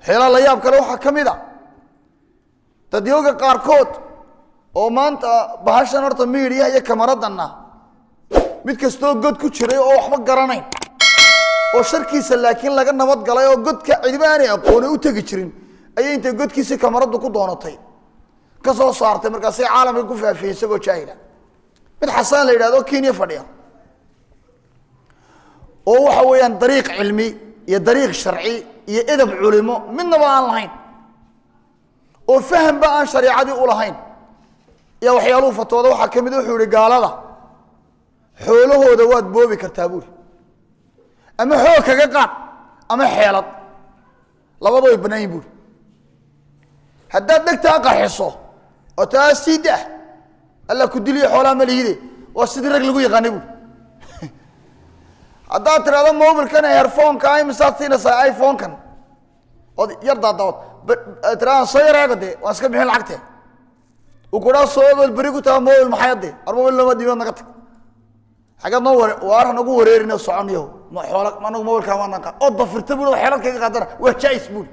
xeelaa la yaab kale waxaa ka mid a dadyooga qaarkood oo maanta bahashan horta miidiyaha iyo kamaradanna mid kastoo god ku jiray oo waxba garanayn oo sharkiisa laakiin laga nabad galay oo godka cidiba aanay aqoon u tagi jirin ayay intay godkiisa kamaradu ku doonatay ka soo saartay markaasay caalamka ku faafiyay isagoo jaahila mid xasaan la yiraahdo Kenya fadhiya oo waxa weeyaan dariiq cilmi iyo dariiq sharci iyo edeb culimo midna aan lahayn oo faham ba aan shariicadii u lahayn ya waxyaaluhu fatwada waxa kamid wuxuu yiri gaalada xoolahooda waad boobi kartaa buuri ama xoog kaga qaad ama xeelad labadoo ay banaan buuri haddaad dhagtaa qaxiso oo taasida alla ku diliyo xoolaha malihide waa sidii rag lagu yaqaanay buuri haddaad tiraahdo mobilkan earphone-ka ay misaatiinaysa iPhone-kan oo yar daadawad tiraahdo soo yaraagade waa iska bixin lacagte u ku dhaw soo wal bari ku taa mobil maxayade armobil lama diiban naga tag xaga noo waar nagu wareerina soconiyo ma xoolo ma nagu mobilka ma naqa oo dafirta buu xeelad kaga qaadana waa jays buu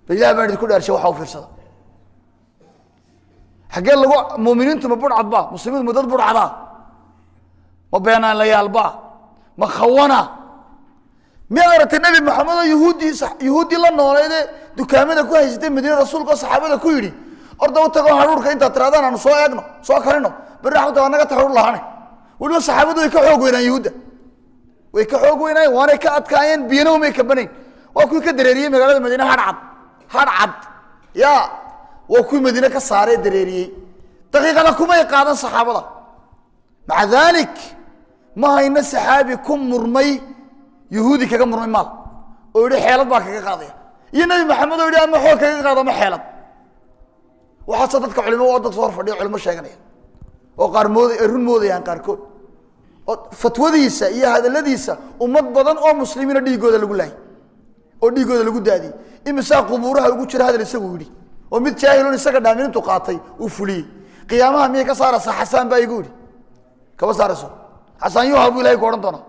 bilaa baan ku dhaarshay waxa uu fiirsada xagee lagu muuminiintu ma burcad ba muslimiintu dad burcada ma beenaan la yaalba ma khawana ma aragtay nabi maxamed yahuudi la nooleede dukaamada ku haystay madiina rasuulka saxaabada ku yiri orda u tago haruurka inta tiraadaan aan soo eegno soo karino bari xaqta wanaga taxur lahaane waliba saxaabadu way ka xoog weynaan yahuuda way ka xoog weynaan waana ka adkaayeen biyana uma ka baneen waa ku ka dareeriyay magaalada madiina hadcad ya waa ku madiina ka saaray dareeriyay daqiiqada kuma ay qaadan saxaabada maca dhalik ma hayna saxaabi kum murmay yahuudi kaga murmay maal oo yiri xeelad baa kaga qaadaya iyo nabi maxamed oo yiri ama xoog kaga qaado ma xeelad waxa dadka culimo oo dad soo fadhiyo culimo sheeganaya oo qaar run moodayaan qaarkood oo fatwadiisa iyo hadaladiisa ummad badan oo muslimiina dhigooda lagu laayay oo dhigooda lagu daadiyay imisa qubuuraha ugu jira hadal isagu yiri oo mid jaahilun isaga dhaamintu qaatay uu fuliyay qiyaamaha miyay ka saaraysa xasaan baa igu yiri kaba saarayso xasaan yoo habu ilaahay qoran doona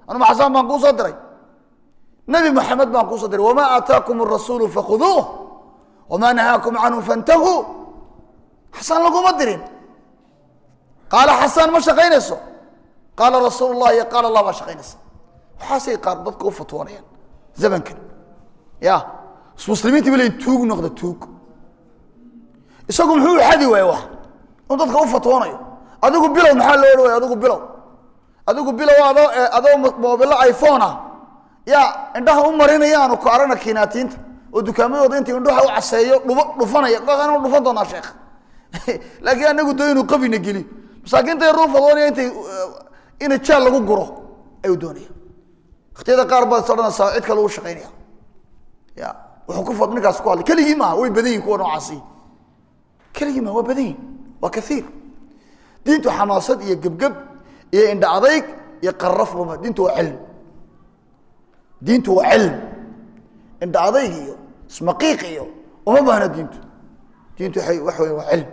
anu xasaan baan ku soo diray nabi maxamed baan ku soo diray wama ataakum ar-rasuulu fakhuduuhu wama nahaakum anhu fantahu حسن لكم مدرين قال حسن ما شقينسو قال رسول الله قال الله ما شقينسو حاسي قال ضدك فتوانيا زمن كان يا مسلمين تبي توق نقد توق اسقوا محو حدي ويوح ضدك فتوانيا ادوق بلو محل لو ادوق بلو ادو موبايل ايفون يا عندها عمرينيان او كارنا كيناتينت oo dukaamada intii indhaha u caseeyo dhufanaya qaqana dhufan doona sheekh laakiin anagu doonaynu qabina gali masaakiinta ay ruuf doonayaan intay in jaal lagu guro ay doonayaan waqtiyada qaar baad sadana cid kale u shaqeynaya ya wuxuu ku fadhin ninkaas ku hal kaligi ma way badan yihiin kuwa noocaasi kaligi ma waa badan waa kathiir diintu xamaasad iyo gabgab iyo indha adayg iyo qarraf ruma diintu waa cilm indha adayg iyo ismaqiiq iyo uma baahna diintu waxay waa cilm